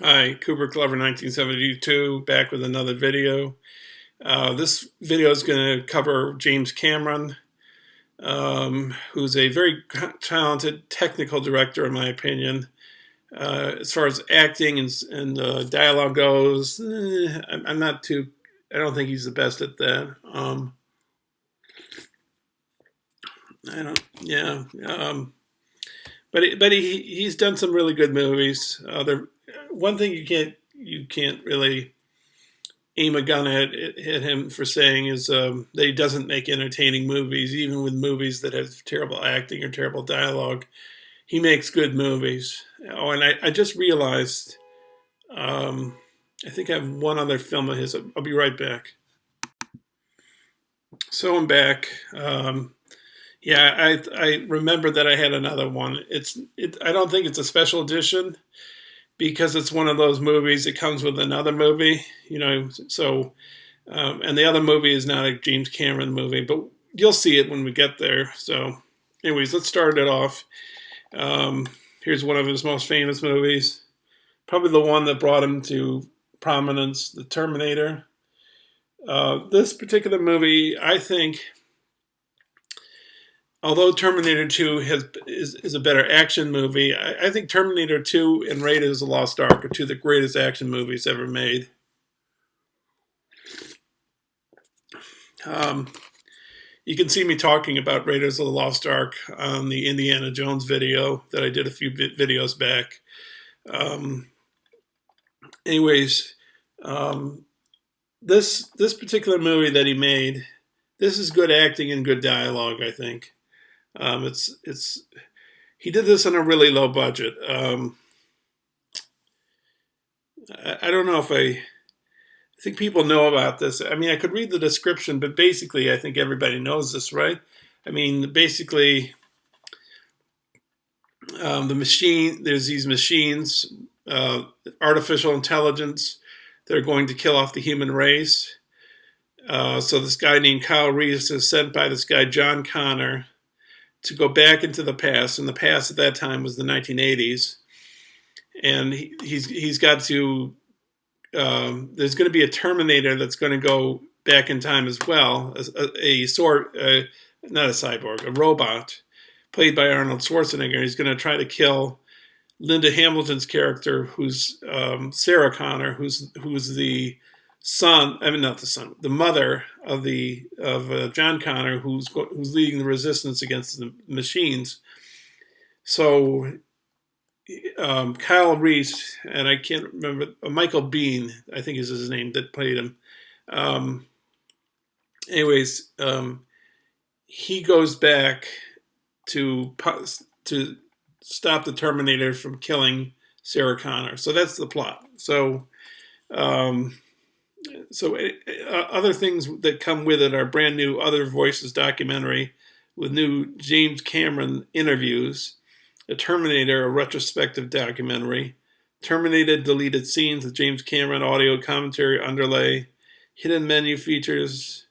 Hi, Cooper Clever 1972, back with another video. This video is going to cover James Cameron, who's a very talented technical director, in my opinion. As far as acting and dialogue goes, I'm not too. I don't think he's the best at that. I don't. Yeah. But he's done some really good movies. One thing you can't really aim a gun at him for saying is that he doesn't make entertaining movies, even with movies that have terrible acting or terrible dialogue. He makes good movies. Oh, and I just realized, I think I have one other film of his. I'll be right back. So I'm back. Yeah, I remember that I had another one. I don't think it's a special edition because it's one of those movies that comes with another movie, So, and the other movie is not a James Cameron movie, but you'll see it when we get there. So, anyways, let's start it off. Here's one of his most famous movies, probably the one that brought him to prominence, The Terminator. This particular movie, I think, although Terminator 2 is a better action movie, I think Terminator 2 and Raiders of the Lost Ark are two of the greatest action movies ever made. You can see me talking about Raiders of the Lost Ark on the Indiana Jones video that I did a few videos back. Anyways, this particular movie that he made, this is good acting and good dialogue, I think. He did this on a really low budget. I don't know if I think people know about this. I mean, I could read the description, but basically, I think everybody knows this, right? I mean, basically, there's these machines, artificial intelligence, that are going to kill off the human race. So this guy named Kyle Reese is sent by this guy, John Connor, to go back into the past, and the past at that time was the 1980s, and he's got to. There's going to be a Terminator that's going to go back in time as well, not a cyborg, a robot, played by Arnold Schwarzenegger. He's going to try to kill Linda Hamilton's character, who's Sarah Connor, who's the son. I mean, not the son, the mother of John Connor, who's leading the resistance against the machines. So Kyle Reese, and I can't remember, Michael Biehn, I think is his name, that played him. Anyways, he goes back to stop the Terminator from killing Sarah Connor. So that's the plot. So other things that come with it are brand new Other Voices documentary with new James Cameron interviews, a Terminator, a retrospective documentary, Terminator deleted scenes with James Cameron audio commentary underlay, hidden menu features,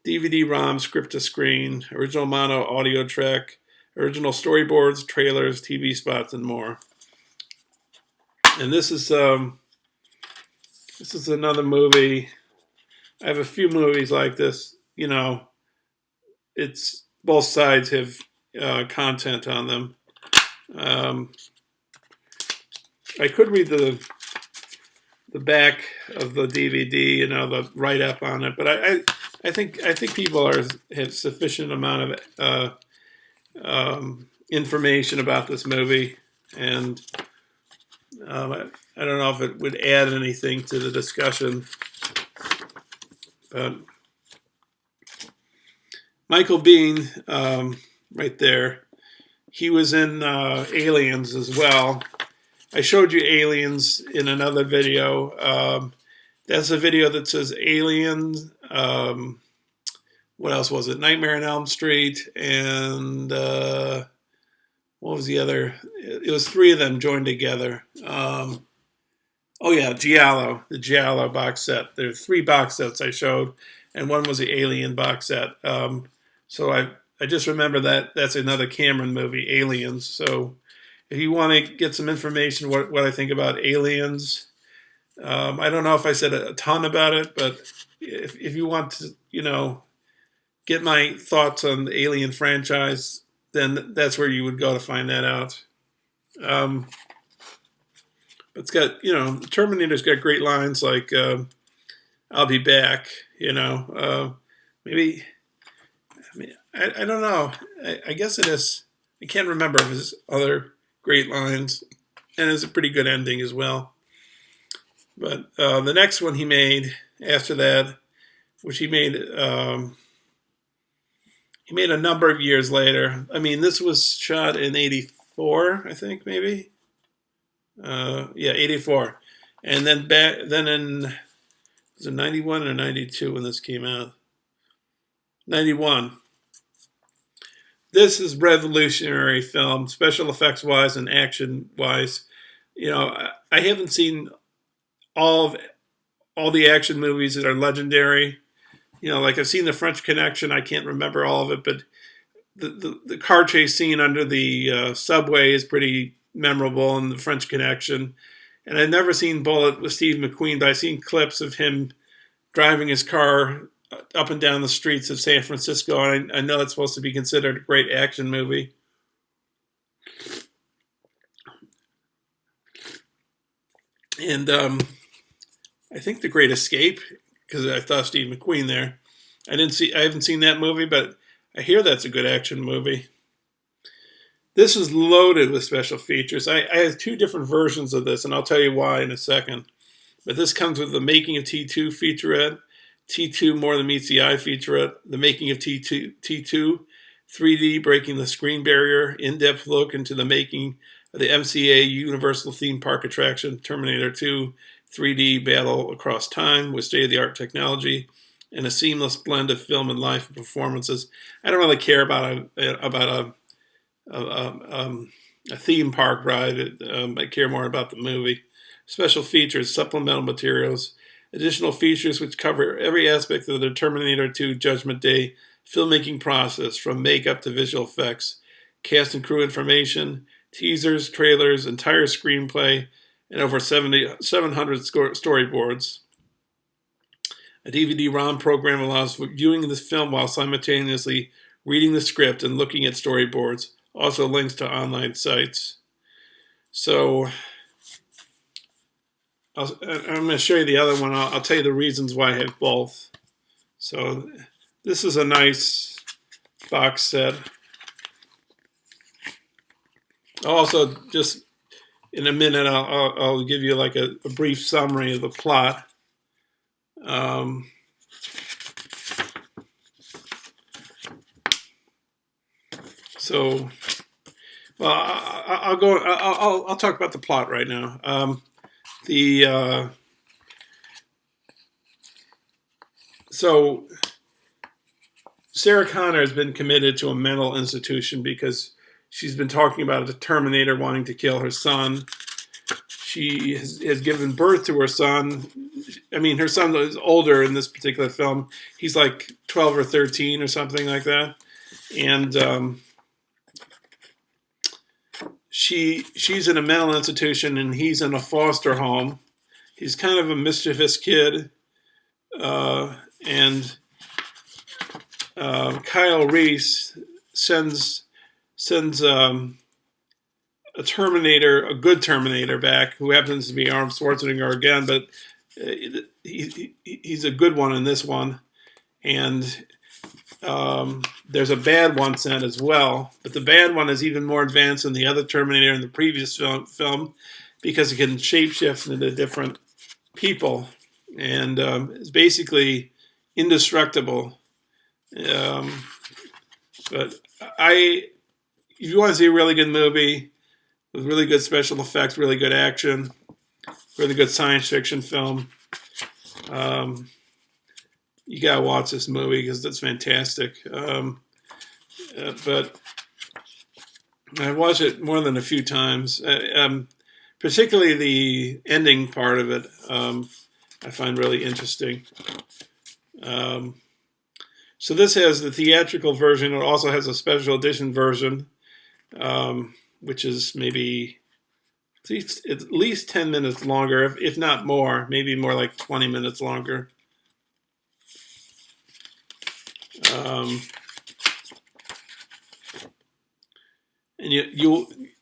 DVD-ROM script to screen, original mono audio track, original storyboards, trailers, TV spots, and more. And this is another movie. I have a few movies like this. It's both sides have content on them. I could read the back of the DVD, the write up on it, but I think people have sufficient amount of information about this movie, and I don't know if it would add anything to the discussion. But Michael Biehn, right there, he was in Aliens as well. I showed you Aliens in another video. That's a video that says Aliens. What else was it? Nightmare on Elm Street, and what was the other? It was three of them joined together. Oh yeah, Giallo, the Giallo box set. There are 3 box sets I showed, and one was the Alien box set. So I just remember that that's another Cameron movie, Aliens. So if you want to get some information what I think about Aliens, I don't know if I said a ton about it, but if you want to, get my thoughts on the Alien franchise, then that's where you would go to find that out. It's got, Terminator's got great lines like, I'll be back, maybe, I don't know. I guess it is, I can't remember of his other great lines, and it's a pretty good ending as well. But the next one he made after that, which he made a number of years later. I mean, this was shot in '84, I think, maybe. 84, and then in, was it '91 or '92 when this came out? '91. This is revolutionary film, special effects wise and action wise. I haven't seen all the action movies that are legendary. Like I've seen The French Connection. I can't remember all of it, but the car chase scene under the subway is pretty memorable in The French Connection. And I've never seen Bullet with Steve McQueen, but I've seen clips of him driving his car up and down the streets of San Francisco, and I know it's supposed to be considered a great action movie. And I think The Great Escape, because I thought Steve McQueen there. I haven't seen that movie, but I hear that's a good action movie. This is loaded with special features. I have two different versions of this, and I'll tell you why in a second. But this comes with the Making of T2 featurette, T2 More Than Meets the Eye featurette, the Making of T2, 3D Breaking the Screen Barrier, in-depth look into the making of the MCA Universal Theme Park attraction, Terminator 2, 3D battle across time with state-of-the-art technology, and a seamless blend of film and live performances. I don't really care about a theme park ride. I care more about the movie. Special features, supplemental materials, additional features which cover every aspect of the Terminator 2 Judgment Day filmmaking process, from makeup to visual effects, cast and crew information, teasers, trailers, entire screenplay, and over 700 storyboards. A DVD-ROM program allows for viewing this film while simultaneously reading the script and looking at storyboards. Also links to online sites. So I'm going to show you the other one. I'll tell you the reasons why I have both. So this is a nice box set. Also, just in a minute, I'll give you like a brief summary of the plot. I'll talk about the plot right now. So Sarah Connor has been committed to a mental institution because she's been talking about a Terminator wanting to kill her son. She has given birth to her son. I mean, her son is older in this particular film. He's like 12 or 13 or something like that. And she's in a mental institution and he's in a foster home. He's kind of a mischievous kid. And Kyle Reese sends a Terminator, a good Terminator back, who happens to be Arnold Schwarzenegger again, but he's a good one in this one. And there's a bad one sent as well, but the bad one is even more advanced than the other Terminator in the previous film because it can shapeshift into different people and is basically indestructible. But if you want to see a really good movie with really good special effects, really good action, really good science fiction film, you gotta watch this movie because it's fantastic. But I've watched it more than a few times. Particularly the ending part of it, I find really interesting. So this has the theatrical version. It also has a special edition version, which is maybe at least 10 minutes longer, if not more, maybe more like 20 minutes longer. And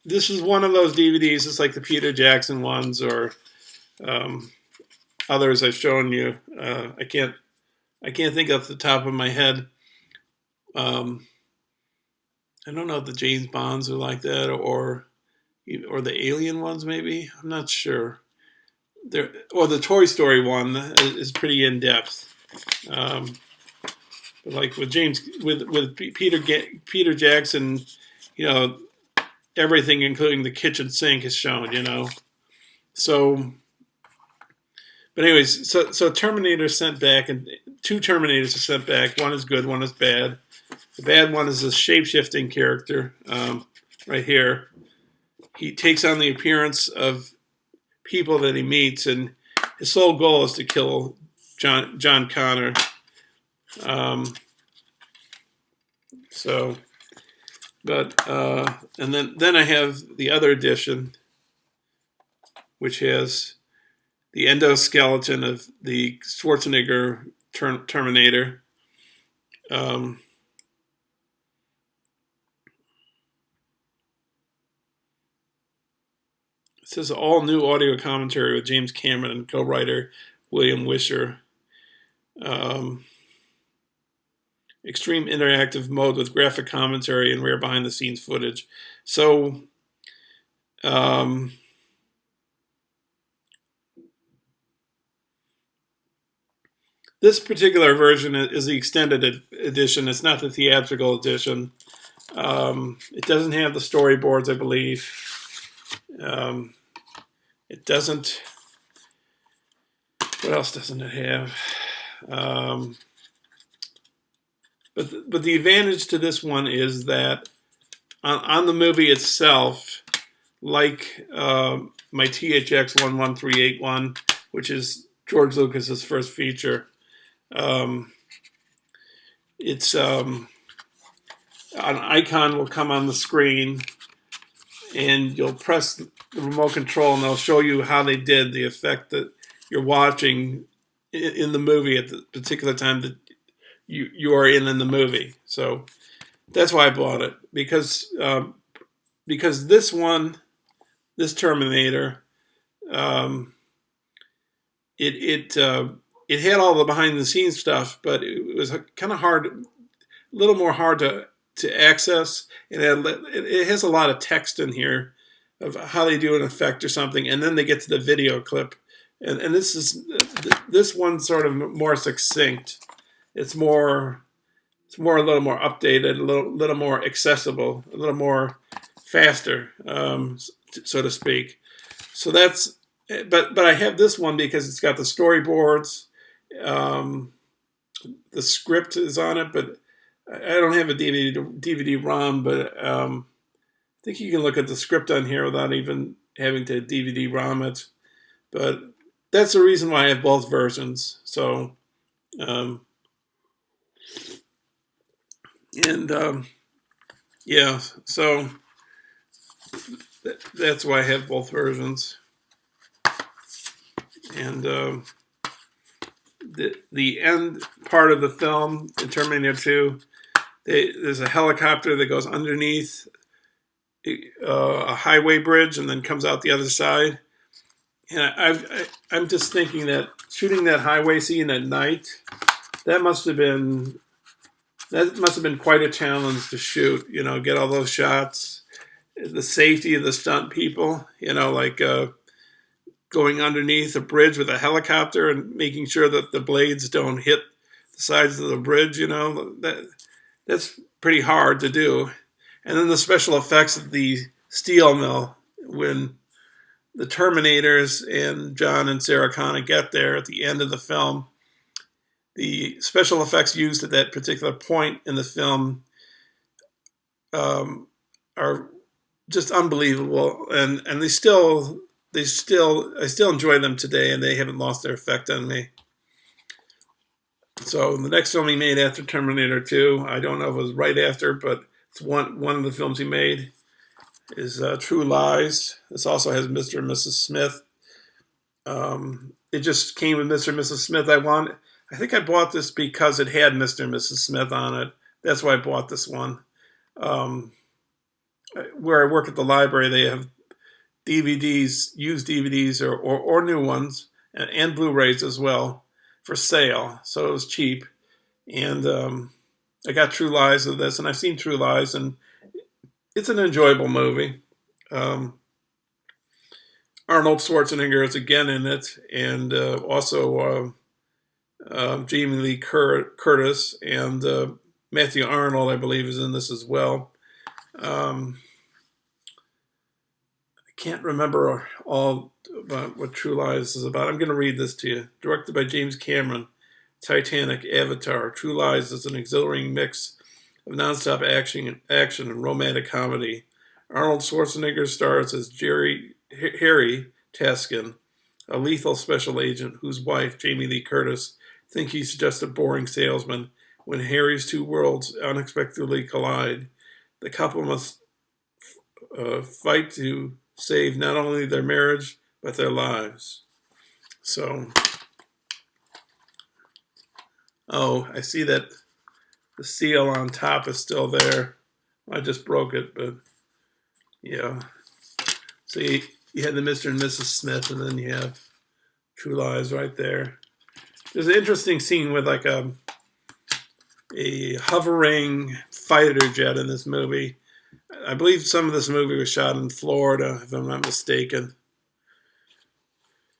this is one of those DVDs. It's like the Peter Jackson ones or others I've shown you. I can't think off the top of my head. I don't know if the James Bonds are like that or the Alien ones. Maybe, I'm not sure. Or the Toy Story one is pretty in depth. But like with Peter Jackson, everything, including the kitchen sink, is shown. So, but anyways, so Terminator sent back, and 2 Terminators are sent back. One is good, one is bad. The bad one is a shape-shifting character, right here. He takes on the appearance of people that he meets, and his sole goal is to kill John Connor. And then I have the other edition, which has the endoskeleton of the Schwarzenegger Terminator. It says all new audio commentary with James Cameron and co-writer William Wisher. Extreme interactive mode with graphic commentary and rare behind-the-scenes footage. So, this particular version is the extended edition. It's not the theatrical edition. It doesn't have the storyboards, I believe. It doesn't. What else doesn't it have? But the advantage to this one is that on the movie itself, like my THX 11381, which is George Lucas's first feature, it's an icon will come on the screen, and you'll press the remote control, and they'll show you how they did the effect that you're watching in the movie at the particular time that you are in the movie. So that's why I bought it, because this Terminator, it had all the behind the scenes stuff, but it was kind of hard, a little more hard to access. It has a lot of text in here of how they do an effect or something, and then they get to the video clip, and this one's sort of more succinct. It's a little more updated, a little more accessible, a little more faster, so to speak. So that's, but I have this one because it's got the storyboards. The script is on it, but I don't have a DVD ROM, but I think you can look at the script on here without even having to DVD ROM it. But that's the reason why I have both versions. So, yeah, so that's why I have both versions. And the end part of the film in Terminator 2, there's a helicopter that goes underneath a highway bridge and then comes out the other side. And I'm just thinking that shooting that highway scene at night, that must have been quite a challenge to shoot. Get all those shots, the safety of the stunt people. Like going underneath a bridge with a helicopter and making sure that the blades don't hit the sides of the bridge. That's pretty hard to do. And then the special effects of the steel mill when the Terminators and John and Sarah Connor get there at the end of the film. The special effects used at that particular point in the film are just unbelievable, and I still enjoy them today, and they haven't lost their effect on me. So the next film he made after Terminator 2, I don't know if it was right after, but it's one of the films he made. is True Lies. This also has Mr. and Mrs. Smith. It just came with Mr. and Mrs. Smith. I think I bought this because it had Mr. and Mrs. Smith on it. That's why I bought this one. Um, where I work at the library, they have DVDs, used DVDs or new ones, and Blu-rays as well for sale. So it was cheap. And I got True Lies of this, and I've seen True Lies, and it's an enjoyable movie. Arnold Schwarzenegger is again in it, and also Jamie Lee Curtis and Matthew Arnold, I believe, is in this as well. I can't remember all about what True Lies is about. I'm going to read this to you. Directed by James Cameron, Titanic, Avatar. True Lies is an exhilarating mix of nonstop action and romantic comedy. Arnold Schwarzenegger stars as Harry Taskin, a lethal special agent whose wife, Jamie Lee Curtis, thinks he's just a boring salesman. When Harry's two worlds unexpectedly collide, the couple must fight to save not only their marriage, but their lives. So, I see that the seal on top is still there. I just broke it, but yeah. So you had the Mr. and Mrs. Smith, and then you have True Lies right there. There's an interesting scene with like a hovering fighter jet in this movie. I believe some of this movie was shot in Florida, if I'm not mistaken.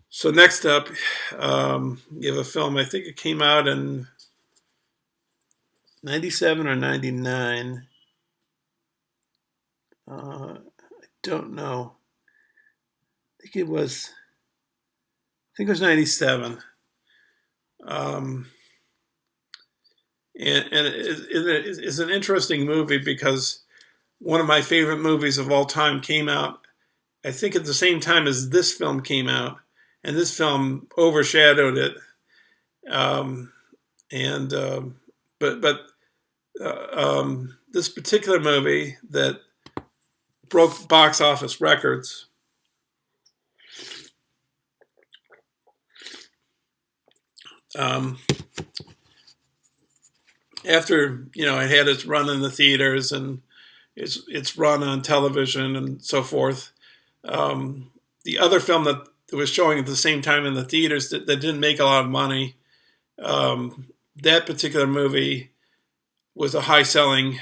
So next up, you have a film, I think it came out in 97 or 99. I don't know. I think it was 97. And it's an interesting movie because one of my favorite movies of all time came out, I think at the same time as this film came out, and this film overshadowed it. This particular movie that broke box office records after it had its run in the theaters and its run on television and so forth. The other film that was showing at the same time in the theaters that didn't make a lot of money, that particular movie was a high-selling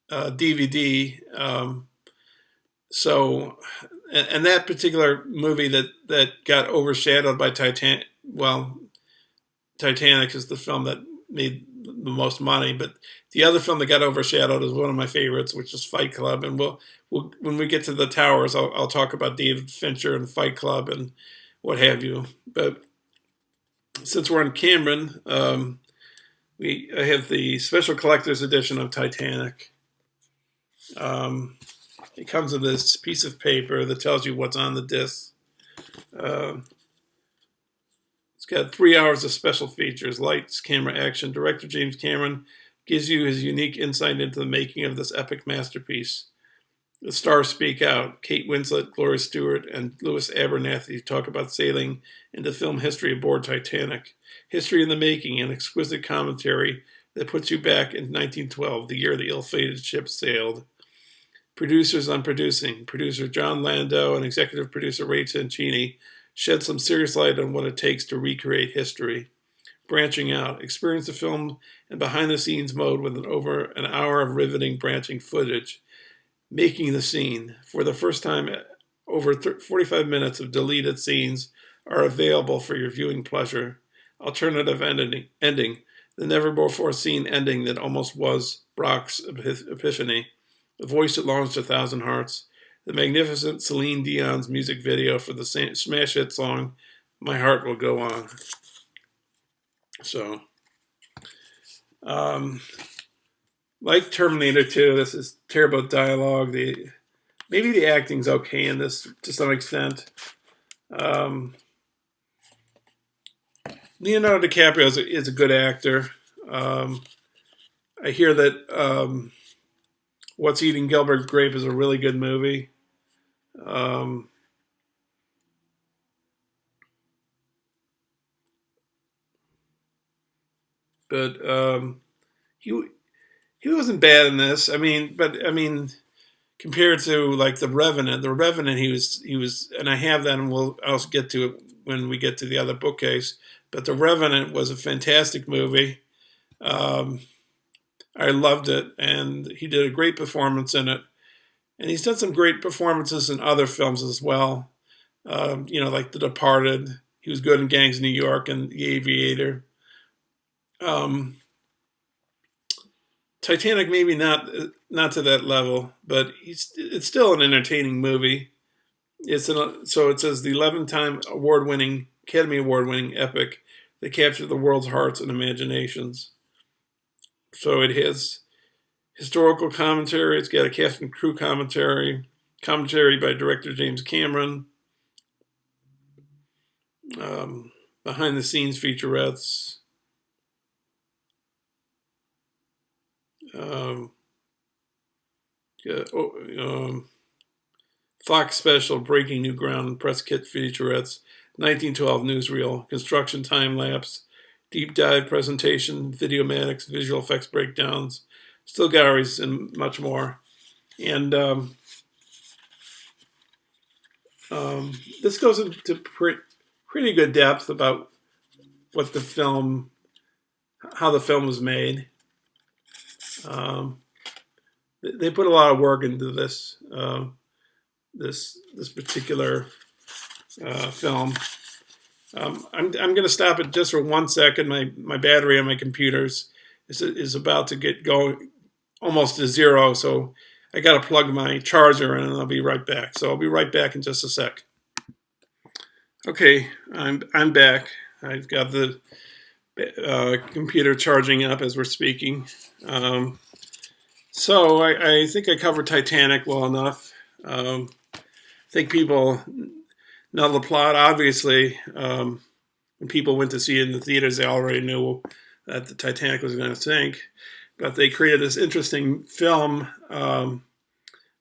DVD. And that particular movie that got overshadowed by Titanic. Well, Titanic is the film that made the most money, but the other film that got overshadowed is one of my favorites, which is Fight Club. And we'll when we get to the towers, I'll talk about David Fincher and Fight Club and what have you. But since we're in Cameron, I have the special collector's edition of Titanic. It comes with this piece of paper that tells you what's on the disc. It's got 3 hours of special features, lights, camera, action. Director James Cameron gives you his unique insight into the making of this epic masterpiece. The stars speak out. Kate Winslet, Gloria Stewart, and Louis Abernathy talk about sailing into film history aboard Titanic. History in the making, an exquisite commentary that puts you back in 1912, the year the ill-fated ship sailed. Producers on producing. Producer John Landau and executive producer Ray Sancini shed some serious light on what it takes to recreate history. Branching out. Experience the film in behind-the-scenes mode with over an hour of riveting branching footage. Making the scene. For the first time, over 45 minutes of deleted scenes are available for your viewing pleasure. Alternative ending. The never-before-seen ending that almost was Brock's epiphany. The voice that launched 1,000 hearts. The magnificent Celine Dion's music video for the smash hit song, My Heart Will Go On. So, like Terminator 2, this is terrible dialogue. Maybe the acting's okay in this to some extent. Leonardo DiCaprio is a good actor. I hear that What's Eating Gilbert Grape is a really good movie. Um, but he he wasn't bad in this. Compared to like The Revenant, he was, and I have that, and I'll also get to it when we get to the other bookcase. But The Revenant was a fantastic movie. Um, I loved it, and he did a great performance in it. And he's done some great performances in other films as well. Like The Departed. He was good in Gangs of New York and The Aviator. Um, Titanic, maybe not to that level, but it's still an entertaining movie. So it says the 11-time Academy Award winning epic that captured the world's hearts and imaginations. So it has historical commentary. It's got a cast and crew commentary by director James Cameron, behind the scenes featurettes. Um, yeah, Fox special, breaking new ground, press kit featurettes, 1912 newsreel, construction time lapse, deep dive presentation, videomatics, visual effects breakdowns, still galleries, and much more. And this goes into pretty good depth about how the film was made. They put a lot of work into this particular film. I'm going to stop it just for 1 second. My battery on my computers is about to get going almost to zero, so I got to plug my charger in, and I'll be right back. So I'll be right back in just a sec. Okay, I'm back. I've got the computer charging up as we're speaking. So I think I covered Titanic well enough. I think people know the plot. Obviously, when people went to see it in the theaters, they already knew that the Titanic was going to sink. But they created this interesting film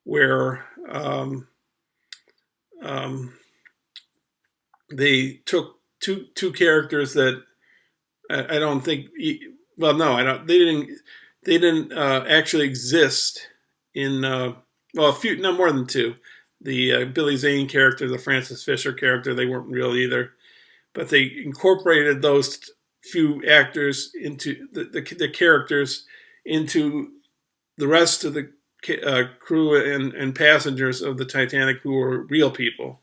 where they took two characters that I don't think. Well, no, I don't. They didn't actually exist in. A few, no more than two. The Billy Zane character, the Francis Fisher character, they weren't real either. But they incorporated those few actors into the characters into the rest of the crew and passengers of the Titanic, who were real people.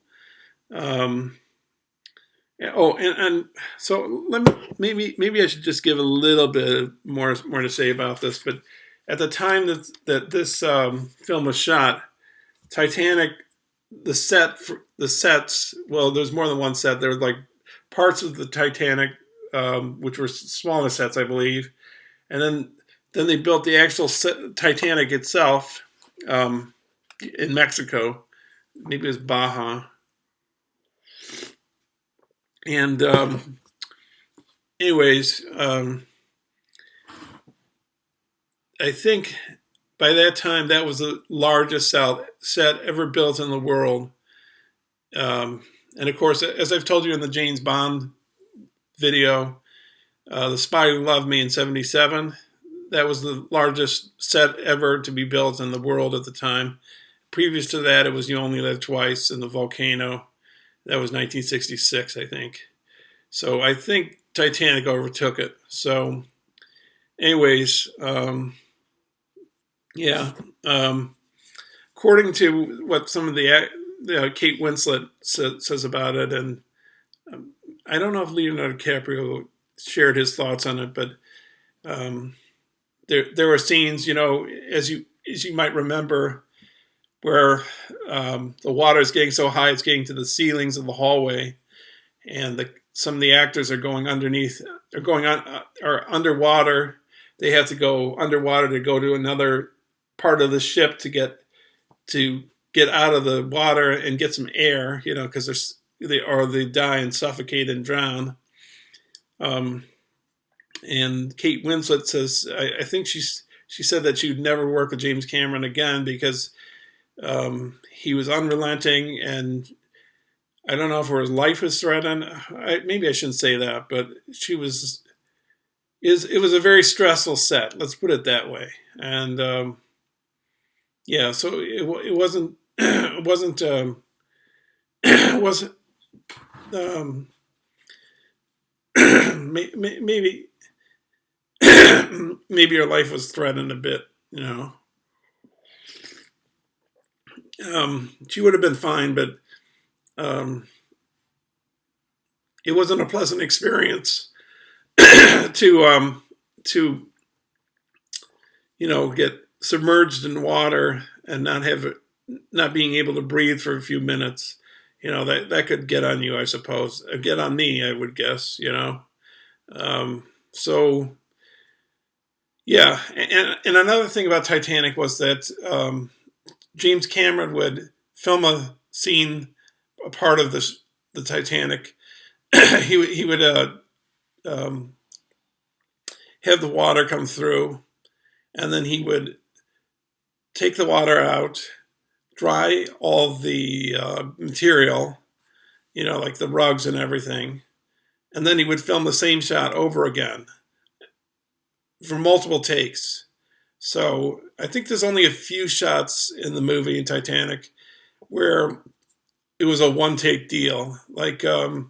And so maybe I should just give a little bit more to say about this. But at the time that this film was shot, Titanic, the sets. Well, there's more than one set. There were like parts of the Titanic, which were smaller sets, I believe, and then they built the actual Titanic itself in Mexico. Maybe it was Baja. And anyways, I think by that time that was the largest set ever built in the world. And of course, as I've told you in the James Bond video, The Spy Who Loved Me in '77, that was the largest set ever to be built in the world at the time. Previous to that, it was You Only Live Twice and The Volcano. That was 1966, I think. So I think Titanic overtook it. So anyways, yeah. According to what some of the Kate Winslet says about it, and I don't know if Leonardo DiCaprio shared his thoughts on it, but there were scenes, as you might remember, where the water is getting so high it's getting to the ceilings of the hallway, and some of the actors are going underneath, are underwater. They have to go underwater to go to another part of the ship to get out of the water and get some air, because they die and suffocate and drown. And Kate Winslet says, I think she said that she would never work with James Cameron again because he was unrelenting, and I don't know if her life was threatened. Maybe I shouldn't say that, but it was a very stressful set. Let's put it that way. And yeah, so it wasn't it wasn't it wasn't maybe maybe her life was threatened a bit, you know. She would have been fine, but it wasn't a pleasant experience to get submerged in water and not being able to breathe for a few minutes. That could get on you, I suppose. Get on me, I would guess. So yeah, and another thing about Titanic was that James Cameron would film a scene, a part of the Titanic. he would have the water come through, and then he would take the water out, dry all the material, like the rugs and everything, and then he would film the same shot over again for multiple takes. So I think there's only a few shots in the movie in Titanic where it was a one-take deal, like the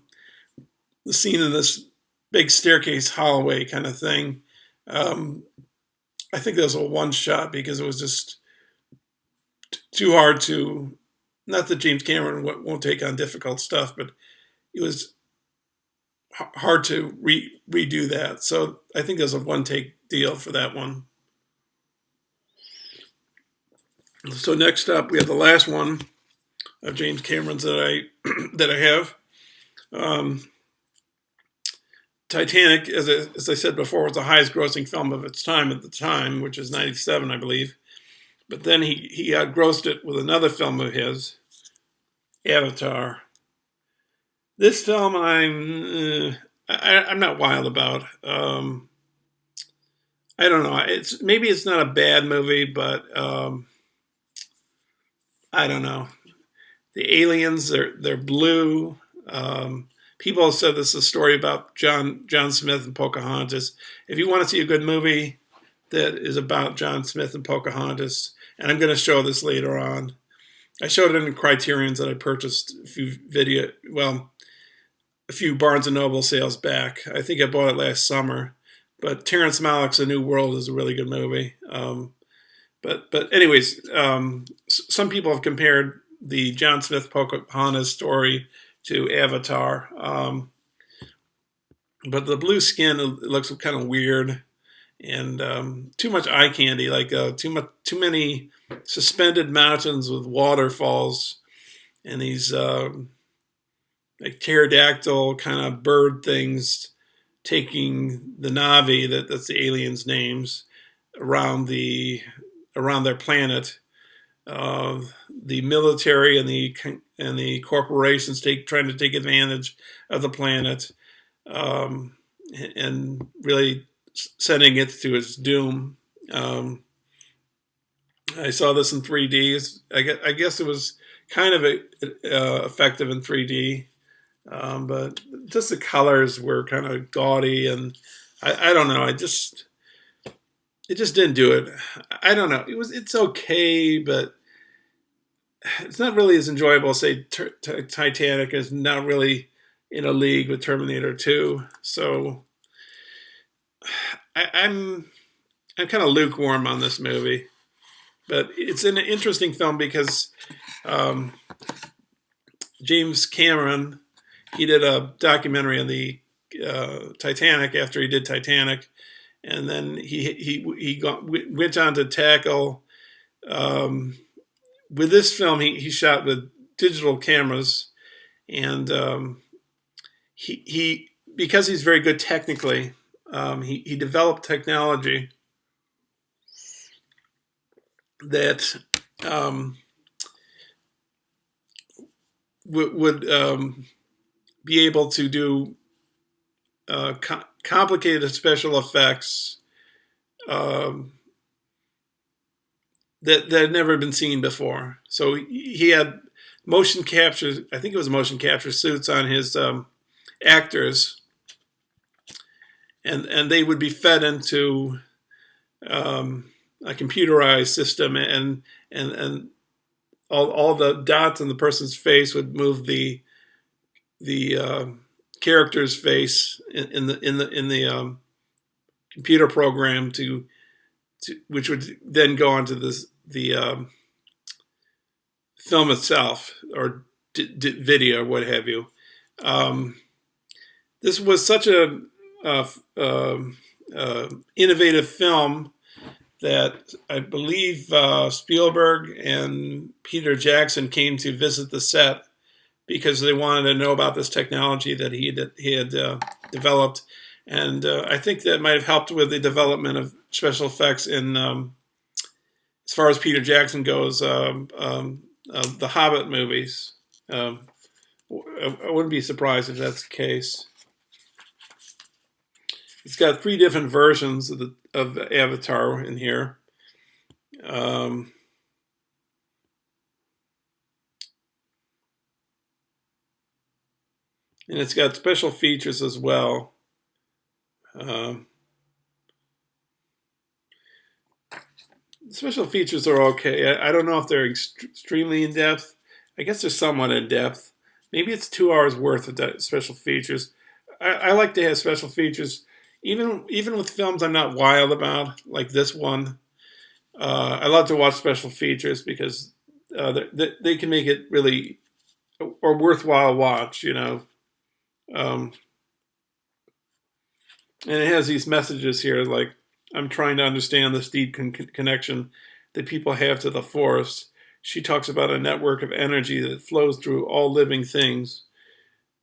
scene in this big staircase hallway kind of thing. I think that was a one shot because it was just too hard to, not that James Cameron won't take on difficult stuff, but it was hard to redo that. So I think there's a one take deal for that one. So next up, we have the last one of James Cameron's that I have. Titanic, as I said before, was the highest grossing film of its time at the time, which is 97, I believe. But then he outgrossed it with another film of his, Avatar. This film I'm not wild about. I don't know. Maybe it's not a bad movie, but I don't know. The aliens, they're blue. People have said this is a story about John Smith and Pocahontas. If you want to see a good movie that is about John Smith and Pocahontas, and I'm going to show this later on. I showed it in Criterions that I purchased a few Barnes & Noble sales back. I think I bought it last summer. But Terrence Malick's A New World is a really good movie. But anyways, some people have compared the John Smith Pocahontas story to Avatar. But the blue skin looks kind of weird, and too much eye candy, like too many suspended mountains with waterfalls and these like pterodactyl kind of bird things taking the Na'vi, that's the aliens' names, around their planet. The military and the corporations trying to take advantage of the planet, and really sending it to its doom. I saw this in 3D. I guess it was kind of effective in 3D, but just the colors were kind of gaudy, and I don't know. It just didn't do it. I don't know. It's okay, but it's not really as enjoyable. Say Titanic is not really in a league with Terminator 2. So I'm kind of lukewarm on this movie. But it's an interesting film because James Cameron, he did a documentary on the Titanic after he did Titanic, and then he went on to tackle with this film. He shot with digital cameras, and he because he's very good technically, he developed technology that would be able to do complicated special effects that had never been seen before. So he had motion capture, I think it was motion capture suits on his actors, and they would be fed into a computerized system, and all the dots on the person's face would move the character's face in the computer program to which would then go onto the film itself, or video, or what have you. This was such a innovative film that I believe Spielberg and Peter Jackson came to visit the set because they wanted to know about this technology that he had developed. And I think that might have helped with the development of special effects in, as far as Peter Jackson goes, the Hobbit movies. I wouldn't be surprised if that's the case. It's got 3 different versions of the Avatar in here. And it's got special features as well. Special features are okay. I don't know if they're extremely in depth. I guess they're somewhat in depth. Maybe it's 2 hours worth of special features. I like to have special features, even with films I'm not wild about, like this one. I love to watch special features because they can make it really a worthwhile watch, you know. And it has these messages here like, I'm trying to understand this deep connection that people have to the forest. She talks about a network of energy that flows through all living things.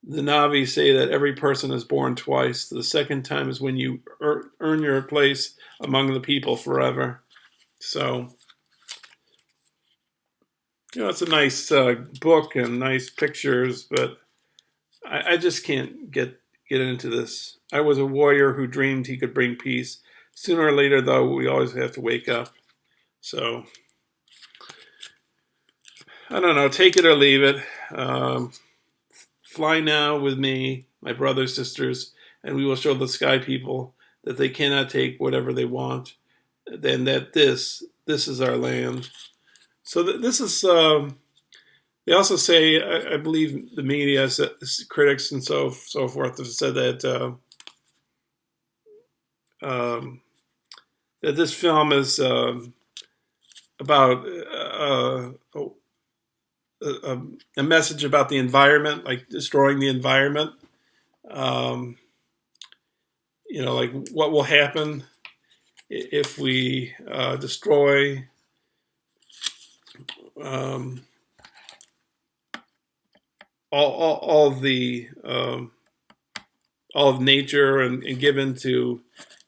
The Na'vi say that every person is born twice. The second time is when you earn your place among the people forever. So, you know, it's a nice book and nice pictures, but I just can't get into this. I was a warrior who dreamed he could bring peace. Sooner or later, though, we always have to wake up. So, I don't know, take it or leave it. Fly now with me, my brothers, sisters, and we will show the sky people that they cannot take whatever they want, then that this is our land. So this is, they also say, I believe the media, critics and so forth, have said that that this film is about a message about the environment, like destroying the environment. You know, like what will happen if we destroy all of nature and give in to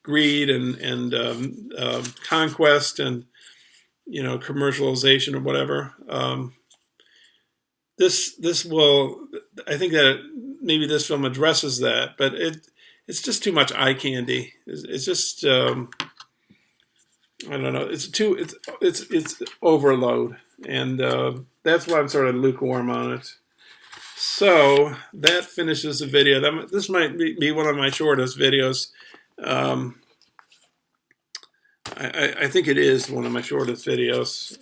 greed and conquest and, you know, commercialization or whatever. This will, I think that maybe this film addresses that, but it's just too much eye candy. It's just I don't know. It's overload, and that's why I'm sort of lukewarm on it. So that finishes the video. This might be one of my shortest videos. I think it is one of my shortest videos.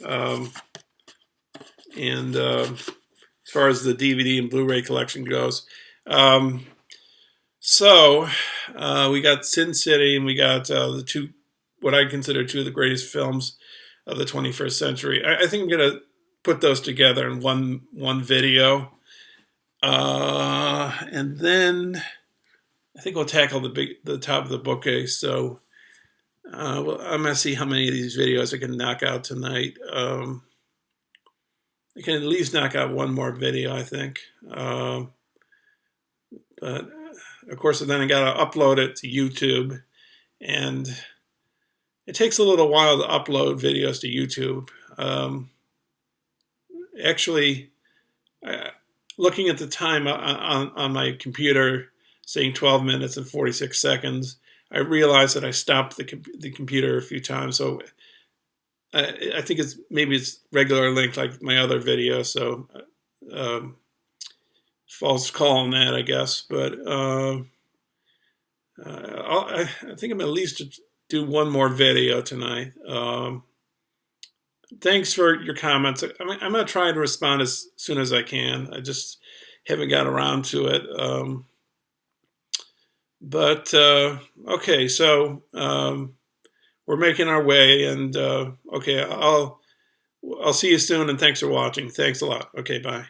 And as far as the DVD and Blu-ray collection goes. So we got Sin City, and we got the two, what I consider two of the greatest films of the 21st century. I think I'm going to put those together in one video. And then I think we'll tackle the top of the bookcase. So well, I'm going to see how many of these videos I can knock out tonight. I can at least knock out one more video, I think. But of course, then I got to upload it to YouTube, and it takes a little while to upload videos to YouTube. Actually, looking at the time on my computer, saying 12 minutes and 46 seconds, I realized that I stopped the computer a few times. So I think maybe it's regular link like my other video, so false call on that, I guess. But I think I'm at least to do one more video tonight. Thanks for your comments. I'm going to try to respond as soon as I can. I just haven't got around to it. But okay, so we're making our way, and okay, I'll see you soon, and thanks for watching. Thanks a lot. Okay, bye.